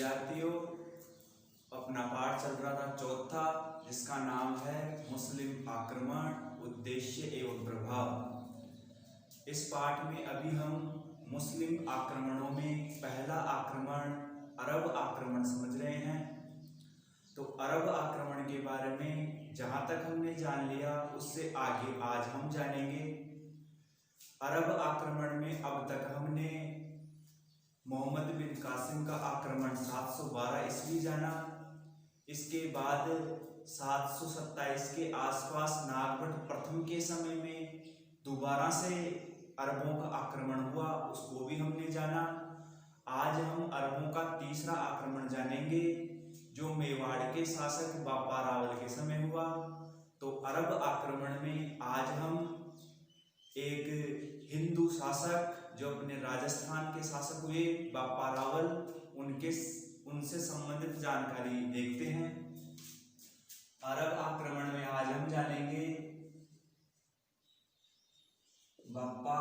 विद्यार्थियों, अपना पाठ चल रहा था चौथा, जिसका नाम है मुस्लिम आक्रमण, उद्देश्य एवं प्रभाव। इस पाठ में अभी हम मुस्लिम आक्रमणों में पहला आक्रमण अरब आक्रमण समझ रहे हैं। तो अरब आक्रमण के बारे में जहाँ तक हमने जान लिया, उससे आगे आज हम जानेंगे। अरब आक्रमण में अब तक हमने मोहम्मद बिन कासिम का आक्रमण 712 ईस्वी जाना। इसके बाद 727 के आसपास नागभट्ट प्रथम के समय में दोबारा से अरबों का आक्रमण हुआ, उसको भी हमने जाना। आज हम अरबों का तीसरा आक्रमण जानेंगे, जो मेवाड़ के शासक बापा रावल के समय हुआ। तो अरब आक्रमण में आज हम एक हिंदू शासक जो अपने राजस्थान के शासक हुए बापा रावल, उनसे संबंधित जानकारी देखते हैं। अरब आक्रमण में आज हम जानेंगे बापा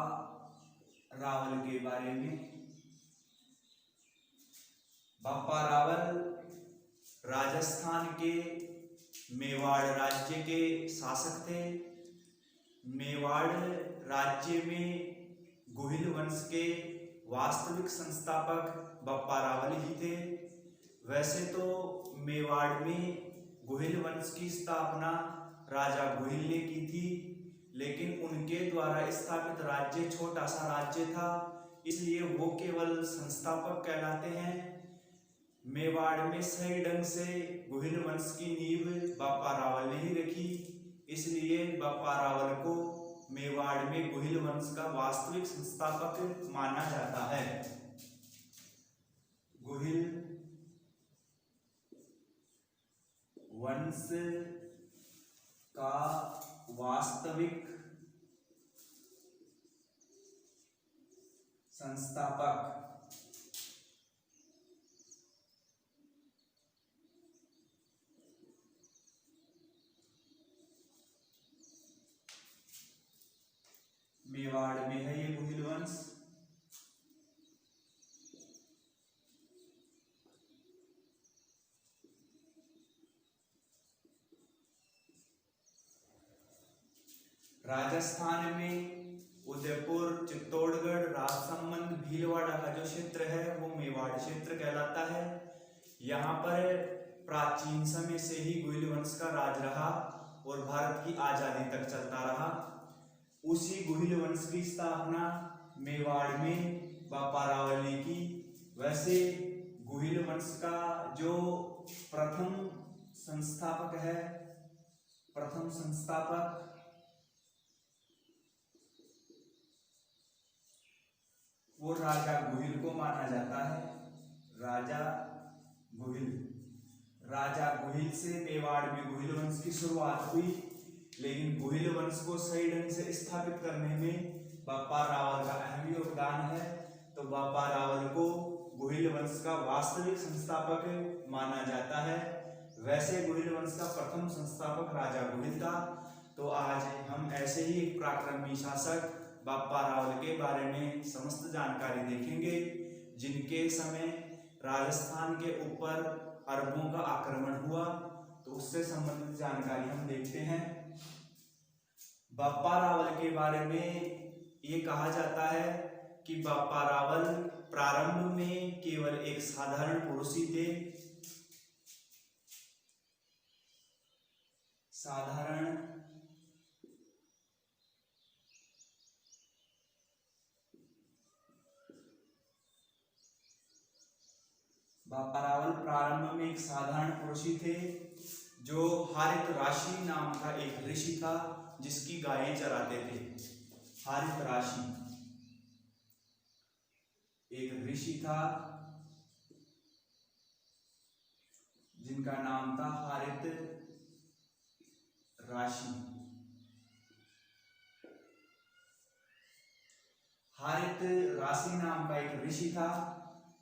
रावल के बारे में। बापा रावल राजस्थान के मेवाड़ राज्य के शासक थे। मेवाड़ राज्य में गुहिल वंश के वास्तविक संस्थापक बापा रावल ही थे। वैसे तो मेवाड़ में गुहिल वंश की स्थापना राजा गुहिल ने की थी, लेकिन उनके द्वारा स्थापित राज्य छोटा सा राज्य था, इसलिए वो केवल संस्थापक कहलाते हैं। मेवाड़ में सही ढंग से गुहिल वंश की नींव बापा रावल ने ही रखी, इसलिए बापा रावल को मेवाड़ में गुहिल वंश का वास्तविक संस्थापक माना जाता है। गुहिल वंश का वास्तविक संस्थापक मेवाड़ में है ये गुहिल वंश। राजस्थान में उदयपुर, चित्तौड़गढ़, राजसमंद, भीलवाड़ा का जो क्षेत्र है वो मेवाड़ क्षेत्र कहलाता है। यहाँ पर प्राचीन समय से ही गुहिल वंश का राज रहा और भारत की आजादी तक चलता रहा। उसी गुहिल वंश की स्थापना मेवाड़ में बापा रावल ने की। वैसे गुहिल वंश का जो प्रथम संस्थापक है, प्रथम संस्थापक वो राजा गुहिल को माना जाता है। राजा गुहिल से मेवाड़ में गुहिल वंश की शुरुआत हुई, लेकिन गुहिल वंश को सही ढंग से स्थापित करने में बापा रावल का अहम योगदान है। तो बापा रावल को गुहिल वंश का वास्तविक संस्थापक माना जाता है। वैसे गुहिल वंश का प्रथम संस्थापक राजा गुहिल था। तो आज हम ऐसे ही एक पराक्रमी शासक बापा रावल के बारे में समस्त जानकारी देखेंगे, जिनके समय राजस्थान के ऊपर अरबों का आक्रमण हुआ। तो उससे संबंधित जानकारी हम देखते हैं। बापा रावल के बारे में ये कहा जाता है कि बापा रावल प्रारंभ में केवल एक साधारण पुरुष ही थे। साधारण बापा रावल प्रारंभ में एक साधारण पुरुष ही थे, जो हारित राशि नाम का एक ऋषि था, जिसकी गायें चराते थे। हारित राशि एक ऋषि था, जिनका नाम था हारित राशि। हारित राशि नाम का एक ऋषि था।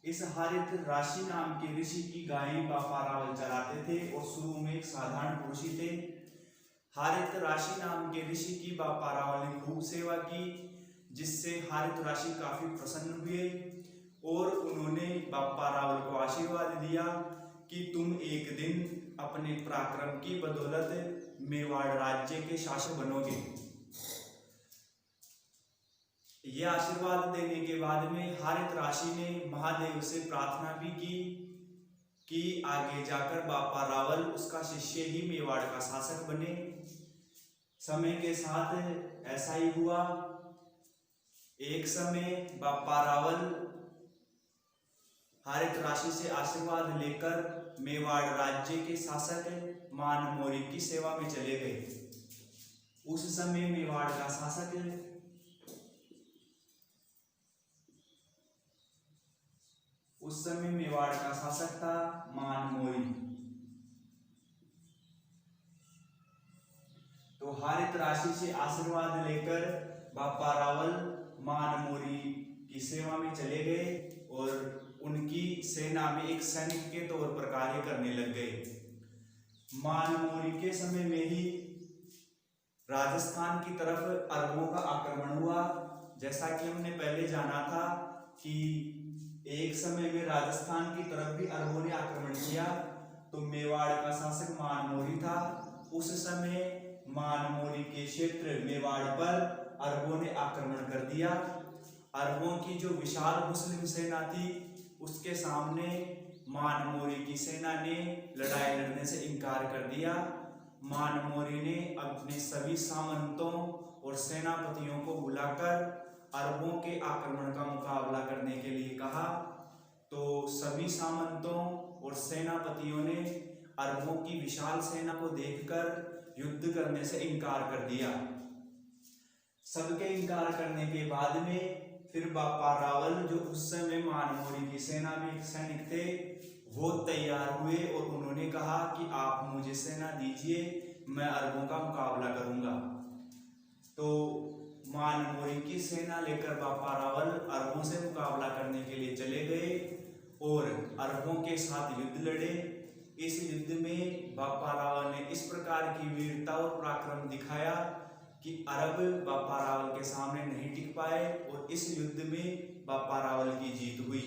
इस हारित राशि नाम के ऋषि की गायें बापा रावल चराते थे और शुरू में एक साधारण पुरुष ही थे। हारित राशि नाम के ऋषि की बापा रावल ने खूब सेवा की, जिससे हारित राशि काफी प्रसन्न हुए और उन्होंने बापा रावल को आशीर्वाद दिया कि तुम एक दिन अपने पराक्रम की बदौलत मेवाड़ राज्य के शासक बनोगे। यह आशीर्वाद देने के बाद में हरितराशी ने महादेव से प्रार्थना भी की कि आगे जाकर बापा रावल उसका शिष्य ही मेवाड़ का शासक बने। समय के साथ ऐसा ही हुआ। एक समय बापा रावल हरितराशी से आशीर्वाद लेकर मेवाड़ राज्य के शासक मानमोरी की सेवा में चले गए। उस समय मेवाड़ का शासक था मानमोरी। तो हरितराशी से आशीर्वाद लेकर बापा रावल मानमोरी की सेवा में चले गए और उनकी सेना में एक सैनिक के तौर पर कार्य करने लग गए। मानमोरी के समय में ही राजस्थान की तरफ अरबों का आक्रमण हुआ। जैसा कि हमने पहले जाना था कि एक समय में राजस्थान की तरफ भी अरबों ने आक्रमण किया, तो मेवाड़ का शासक मानमोरी था। उस समय मानमोरी के क्षेत्र मेवाड़ पर अरबों ने आक्रमण कर दिया। अरबों की जो विशाल मुस्लिम सेना थी उसके सामने मानमोरी की सेना ने लड़ाई लड़ने से इनकार कर दिया। मानमोरी ने अपने सभी सामंतों और सेनापतियों को बुलाकर अरबों के आक्रमण का मुकाबला करने के लिए कहा। तो सभी सामंतों और सेनापतियों ने अरबों की विशाल सेना को देखकर युद्ध करने से इनकार कर दिया। सबके इनकार करने के बाद में फिर बापा रावल, जो उस समय मानमोरी की सेना में एक सैनिक थे, वो तैयार हुए और उन्होंने कहा कि आप मुझे सेना दीजिए, मैं अरबों का मुकाबला करूंगा। तो मानमोरी की सेना लेकर बापा रावल अरबों से मुकाबला करने के लिए चले गए और अरबों के साथ युद्ध लड़े। इस युद्ध में बापा रावल ने इस प्रकार की वीरता और पराक्रम दिखाया कि अरब बापा रावल के सामने नहीं टिक पाए और इस युद्ध में बापा रावल की जीत हुई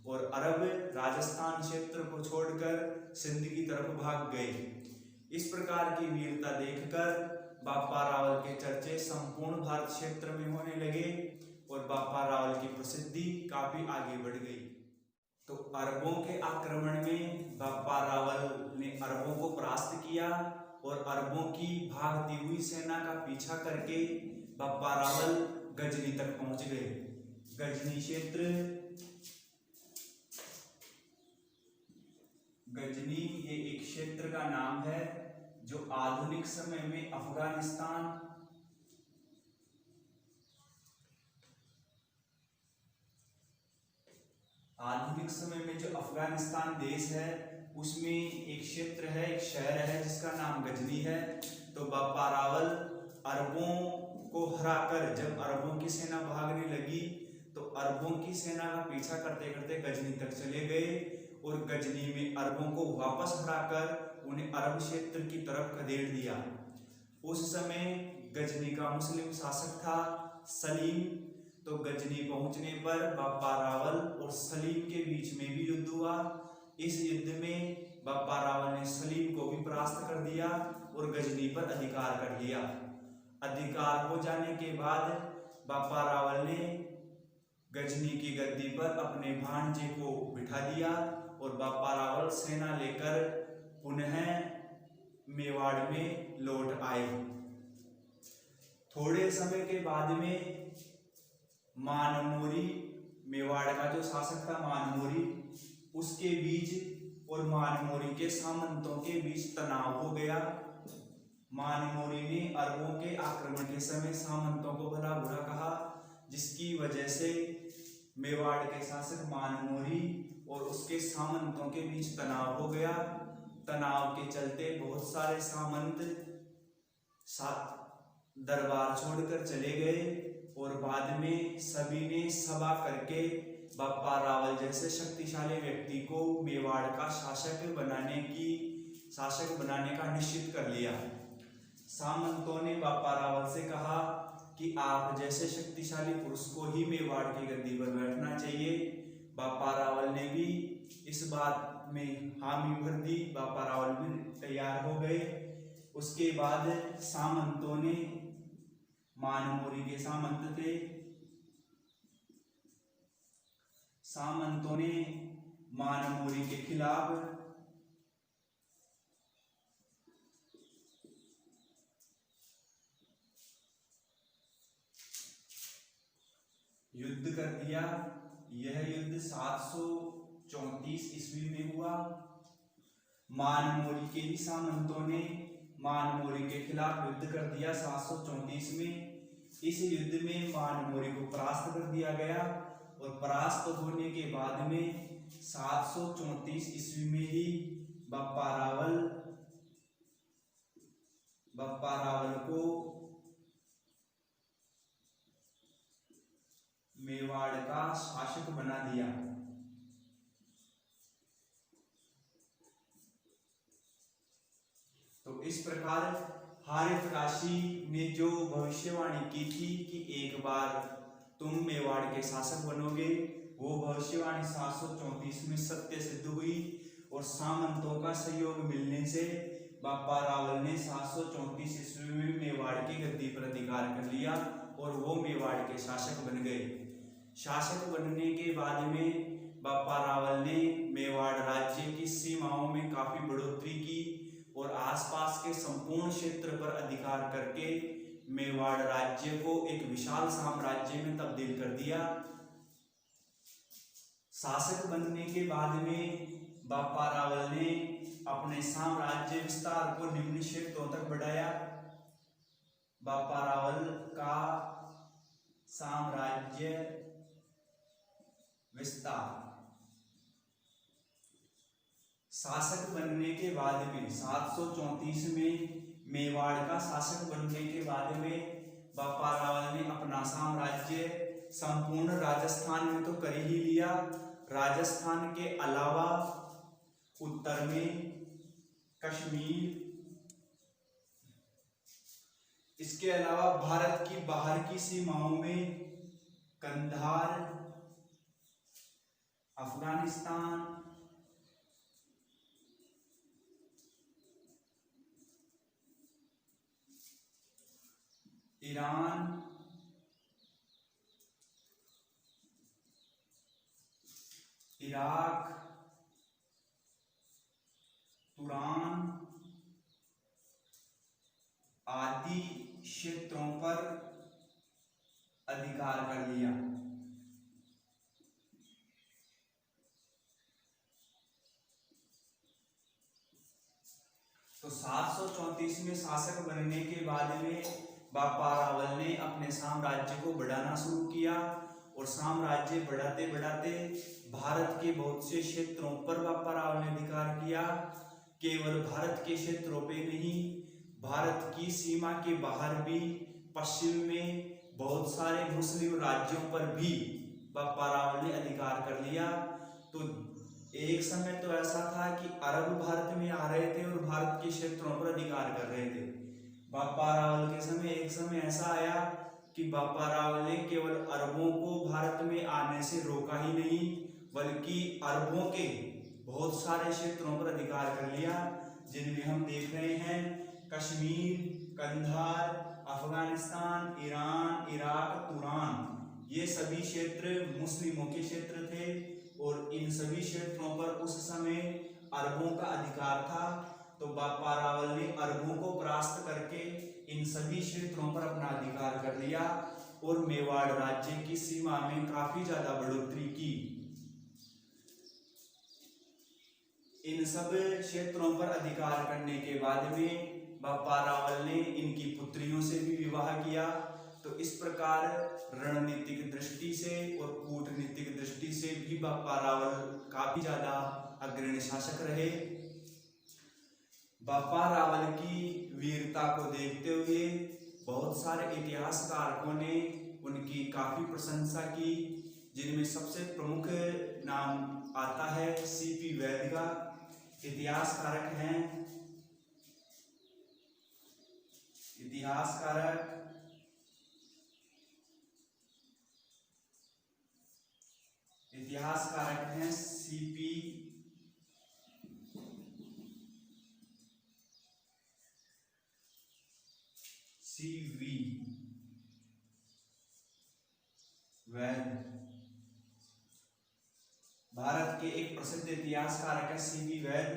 और अरब राजस्थान क्षेत्र को छोड़कर सिंध की तरफ भाग गए। इस प्रकार की वीरता देखकर बापा रावल के चर्चे संपूर्ण भारत क्षेत्र में होने लगे और बापा रावल की प्रसिद्धि काफी आगे बढ़ गई। तो अरबों के आक्रमण में बापा रावल ने अरबों को परास्त किया और अरबों की भागती हुई सेना का पीछा करके बापा रावल गजनी तक पहुंच गए। गजनी क्षेत्र, गजनी ये एक क्षेत्र का नाम है जो आधुनिक समय में अफगानिस्तान देश है, उसमें एक क्षेत्र है, एक शहर है जिसका नाम गजनी है। तो बापा रावल अरबों को हराकर जब अरबों की सेना भागने लगी तो अरबों की सेना का पीछा करते करते गजनी तक चले गए और गजनी में अरबों को वापस हराकर उन्हें अरब क्षेत्र की तरफ खदेड़ दिया। उस समय गजनी का मुस्लिम शासक था सलीम। तो गजनी पहुंचने पर बापा रावल और सलीम के बीच में भी युद्ध हुआ। इस युद्ध में बापा रावल ने सलीम को भी परास्त कर दिया और गजनी पर अधिकार कर लिया। अधिकार हो जाने के बाद बापा रावल ने गजनी की गद्दी पर अपने भांजे को बिठा दिया और बापा रावल सेना लेकर पुनः मेवाड़ में लौट आए। थोड़े समय के बाद में मानमोरी, मेवाड़ का जो शासक था मानमोरी, उसके बीच और मानमोरी के सामंतों के बीच तनाव हो गया। मानमोरी ने अरबों के आक्रमण के समय सामंतों को भला बुरा कहा, जिसकी वजह से मेवाड़ के शासक मानमोरी और उसके सामंतों के बीच तनाव हो गया। तनाव के चलते बहुत सारे सामंत दरबार छोड़कर चले गए और बाद में सभी ने सभा करके बापा रावल जैसे शक्तिशाली व्यक्ति को मेवाड़ का शासक बनाने का निश्चित कर लिया। सामंतों ने बापा रावल से कहा कि आप जैसे शक्तिशाली पुरुष को ही मेवाड़ की गद्दी पर बैठना चाहिए। बापा रावल ने भी इस बात में हामी भर दी, बापा रावल भी तैयार हो गए। उसके बाद सामंतों ने, मानमोरी के सामंत थे, सामंतों ने मानमोरी के खिलाफ युद्ध कर दिया। यह युद्ध 734 ईस्वी में हुआ। मानमोरी के ही सामंतों ने मानमोरी के खिलाफ युद्ध कर दिया 734 में। इस युद्ध में मानमोरी को परास्त कर दिया गया और परास्त होने के बाद में 734 ईस्वी में ही बापा रावल को मेवाड़ का शासक बना दिया। तो इस प्रकार हारितराशी ने जो भविष्यवाणी की थी कि एक बार तुम मेवाड़ के शासक बनोगे, वो भविष्यवाणी 734 में सत्य सिद्ध हुई और सामंतों का सहयोग मिलने से बापा रावल ने 734 ईस्वी में मेवाड़ की गद्दी पर अधिकार कर लिया और वो मेवाड़ के शासक बन गए। शासक बनने के बाद में बापा रावल ने मेवाड़ राज्य की सीमाओं में काफी बढ़ोतरी की और आसपास के संपूर्ण क्षेत्र पर अधिकार करके मेवाड़ राज्य को एक विशाल साम्राज्य में तब्दील कर दिया। शासक बनने के बाद में बापा रावल ने अपने साम्राज्य विस्तार को निम्न क्षेत्रों तक बढ़ाया। बापा रावल का साम्राज्य विस्तार, शासक बनने के बाद में 734 में मेवाड़ का शासक बनने के बाद में बापा रावल ने अपना साम्राज्य संपूर्ण राजस्थान में तो कर ही लिया, राजस्थान के अलावा उत्तर में कश्मीर, इसके अलावा भारत की बाहर की सीमाओं में Kandahar, Afghanistan, Iran, Iraq, Turan आदि क्षेत्रों पर अधिकार कर लिया। तो 734 में शासक बनने के बाद में बापा रावल ने अपने साम्राज्य को बढ़ाना शुरू किया और साम्राज्य बढ़ाते बढ़ाते भारत के बहुत से क्षेत्रों पर बापा रावल ने अधिकार किया। केवल भारत के क्षेत्रों पे नहीं, भारत की सीमा के बाहर भी पश्चिम में बहुत सारे मुस्लिम राज्यों पर भी बापा रावल ने अधिकार कर लिया। तो एक समय तो ऐसा था कि अरब भारत में आ रहे थे और भारत के क्षेत्रों पर अधिकार कर रहे थे। बापा रावल के समय एक समय ऐसा आया कि बापा रावल ने केवल अरबों को भारत में आने से रोका ही नहीं, बल्कि अरबों के बहुत सारे क्षेत्रों पर अधिकार कर लिया, जिनमें हम देख रहे हैं Kashmir, Kandahar, Afghanistan, Iran, Iraq, Turan, ये सभी क्षेत्र मुस्लिमों के क्षेत्र थे और इन सभी क्षेत्रों पर उस समय अरबों का अधिकार था। तो बापा रावल ने अरबों को परास्त करके इन सभी क्षेत्रों पर अपना अधिकार कर लिया और मेवाड़ राज्य की सीमा में काफी ज्यादा बढ़ोतरी की। इन सब क्षेत्रों पर अधिकार करने के बाद में बापा रावल ने इनकी पुत्रियों से भी विवाह किया। तो इस प्रकार रणनीतिक दृष्टि से और कूटनीतिक दृष्टि से भी बापा रावल काफी ज्यादा अग्रणी शासक रहे। बापा रावल की वीरता को देखते हुए बहुत सारे इतिहासकारों ने उनकी काफी प्रशंसा की, जिनमें सबसे प्रमुख नाम आता है सीपी वैद्य का। इतिहासकारक इतिहास कारक हैं सीपी सीवी वैद। भारत के एक प्रसिद्ध इतिहासकार है सीपी वैद।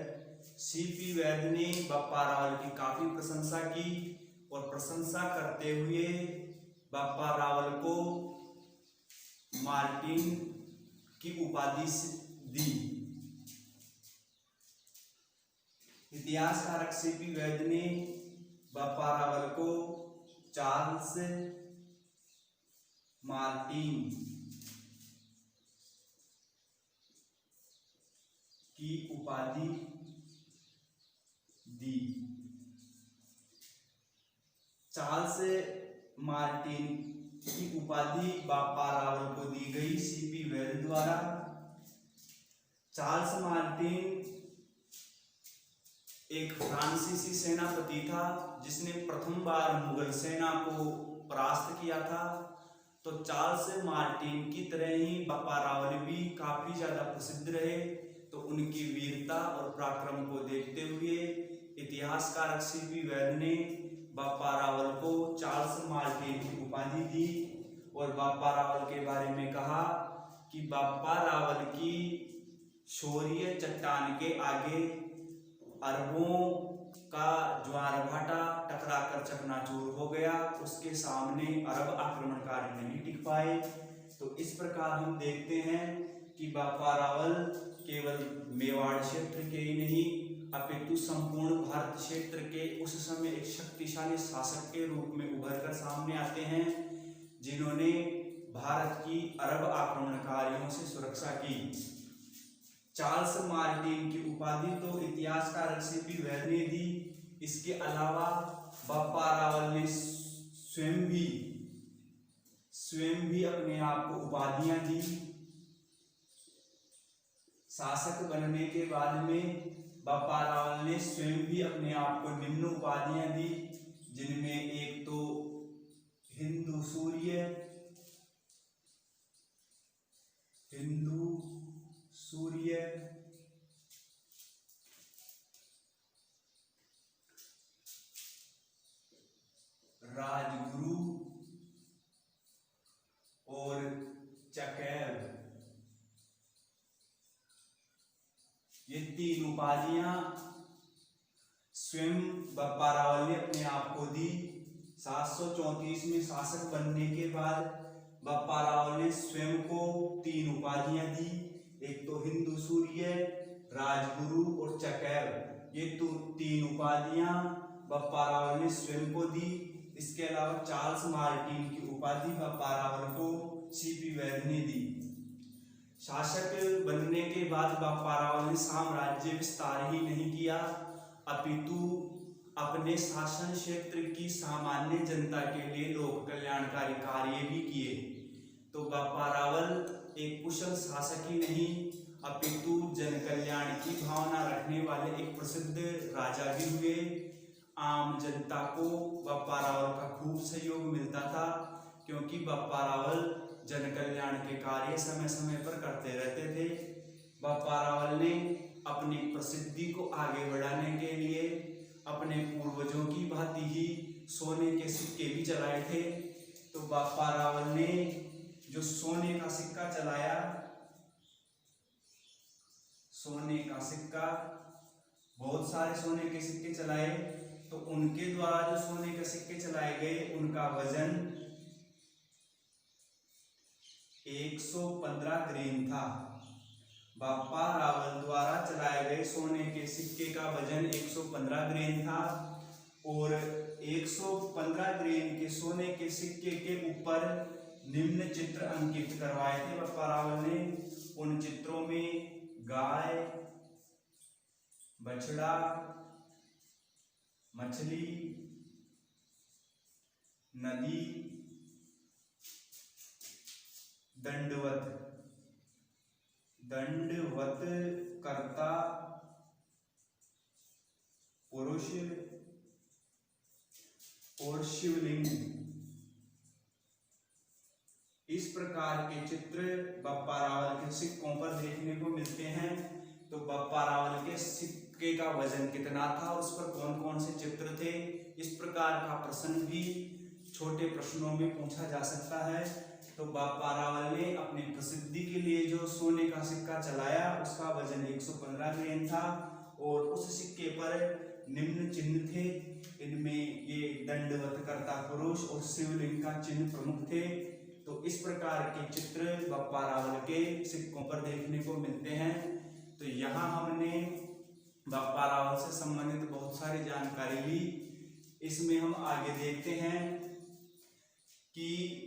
सीपी वैद ने बप्पा रावल की काफी प्रशंसा की और प्रशंसा करते हुए बप्पा रावल को मार्टिन की उपाधि दी। इतिहासकार सीपी वैद ने बप्पा रावल को चार्ल्स मार्टिन की उपाधि दी। चार्ल्स मार्टिन की उपाधि बप्पा रावल को दी गई सीपी वैद द्वारा। चार्ल्स मार्टिन एक फ्रांसीसी सेनापति था जिसने प्रथम बार मुगल सेना को परास्त किया था। तो चार्ल्स मार्टिन की तरह ही बप्पा रावल भी काफी ज्यादा प्रसिद्ध रहे। तो उनकी वीरता और पराक्रम को देखते हुए इतिहासकार सीपी वैद ने बप्पा रावल को चार्ल्स मार्टिन की उपाधि दी और बप्पा रावल के बारे में कहा कि बप्पा रावल की शौर्य चट्टान के आगे अरबों का ज्वार भाटा टकराकर चकनाचूर हो गया, उसके सामने अरब आक्रमणकारी नहीं टिक पाए। तो इस प्रकार हम देखते हैं कि बप्पा रावल केवल मेवाड़ क्षेत्र के ही नहीं अपितु संपूर्ण भारत क्षेत्र के उस समय एक शक्तिशाली शासक के रूप में उभर कर सामने आते हैं, जिन्होंने भारत की अरब आक्रमणकारियों से सुरक्षा की। चार्ल्स मार्टिन की उपाधि तो इतिहासकार सीपी वैद ने दी। इसके अलावा बप्पा रावल ने स्वयं भी अपने आप को उपाधियां दी। शासक बनने के बाद में बप्पा रावल ने स्वयं भी अपने आप को निम्न उपाधियां दी, जिनमें एक तो हिंदू सूर्य, राजगुरु और चकैव, ये तीन उपाधियां स्वयं बप्पा रावल ने अपने आप को दी। 734 में शासक बनने के बाद बप्पा रावल ने स्वयं को तीन उपाधियां दी, एक तो हिंदू सूर्य, राजगुरु और चकैव। ये तो तीन उपाधियां बप्पा रावल ने स्वयं को दी। इसके अलावा चार्ल्स मार्टिन की उपाधि बप्पा रावल को सीपी वैद ने दी। शासक बनने के बाद बप्पा रावल ने साम्राज्य विस्तार ही नहीं किया, अपितु अपने शासन क्षेत्र की सामान्य जनता के लिए लोक कल्याणकारी कार्य भी किए। तो बप्पा रावल एक कुशल शासक ही नहीं अपितु जन कल्याण की भावना रखने वाले एक प्रसिद्ध राजा भी हुए। आम जनता को बप्पा रावल का खूब सहयोग मिलता था, क्योंकि बप्पा रावल जन कल्याण के कार्य समय समय पर करते रहते थे। बप्पा रावल ने अपनी प्रसिद्धि को आगे बढ़ाने के लिए अपने पूर्वजों की भांति ही सोने के सिक्के भी चलाए थे। तो बप्पा रावल ने जो सोने का सिक्का चलाया, सोने का सिक्का, बहुत सारे सोने के सिक्के चलाए, तो उनके द्वारा जो सोने के सिक्के चलाए गए उनका वजन 115 ग्राम था। बप्पा रावल द्वारा चलाए गए सोने के सिक्के का वजन 115 ग्राम था और 115 ग्राम के सोने के सिक्के के ऊपर निम्न चित्र अंकित करवाए थे बप्पा रावल ने। उन चित्रों में गाय, बछड़ा, मछली, नदी, दंडवत करता पुरुष और शिवलिंग, इस प्रकार के चित्र बप्पा रावल के सिक्कों पर देखने को मिलते हैं। तो बप्पा रावल के सिक्के का वजन कितना था, उस पर कौन कौन से चित्र थे, इस प्रकार का प्रश्न भी छोटे प्रश्नों में पूछा जा सकता है। तो बप्पा रावल ने अपनी प्रसिद्धि के लिए जो सोने का सिक्का चलाया उसका वजन 115 ग्राम था और उस सिक्के पर निम्न चिन्ह थे। इनमें ये दंडवत करता पुरुष और शिवलिंग का चिन्ह प्रमुख थे। तो इस प्रकार के चित्र बप्पा रावल के सिक्कों पर देखने को मिलते हैं। तो यहाँ हमने बप्पा रावल से संबंधित बहुत सारी जानकारी ली। इसमें हम आगे देखते हैं कि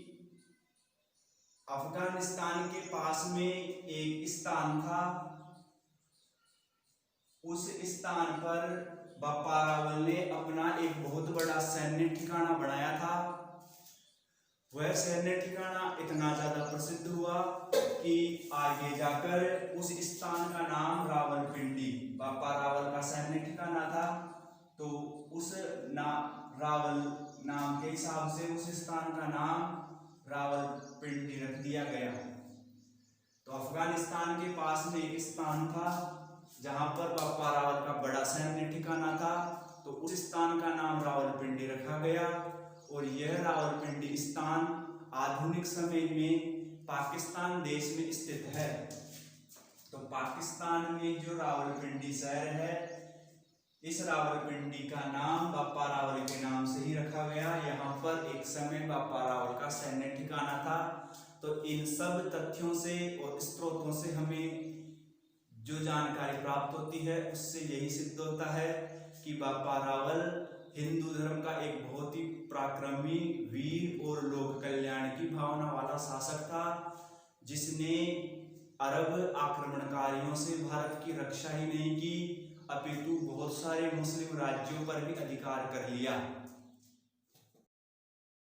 अफगानिस्तान के पास में एक स्थान था, उस स्थान पर बप्पा रावल ने अपना एक बहुत बड़ा सैन्य ठिकाना बनाया था। वह सैन्य ठिकाना इतना ज्यादा प्रसिद्ध हुआ कि आगे जाकर उस स्थान का नाम रावलपिंडी, बप्पा रावल का सैन्य ठिकाना था, तो उस रावल नाम के हिसाब से उस स्थान का नाम रावलपिंडी रख दिया गया। तो अफगानिस्तान के पास में एक स्थान था जहां पर बप्पा रावल का बड़ा सैन्य ठिकाना था, तो उस स्थान का नाम रावलपिंडी रखा गया। और यह रावलपिंडी स्थान आधुनिक समय में पाकिस्तान देश में स्थित है। तो पाकिस्तान में जो रावलपिंडी शहर है, इस रावलपिंडी का नाम बप्पा रावल के नाम से ही रखा गया। यहाँ पर एक समय बप्पा रावल का सैन्य ठिकाना था। तो इन सब तथ्यों से और स्रोतों से हमें जो जानकारी प्राप्त होती है उससे यही सिद्ध होता है कि बप्पा रावल हिंदू धर्म का एक बहुत ही पराक्रमी, वीर और लोक कल्याण की भावना वाला शासक था, जिसने अरब आक्रमणकारियों से भारत की रक्षा ही नहीं की अपितु बहुत सारे मुस्लिम राज्यों पर भी अधिकार कर लिया।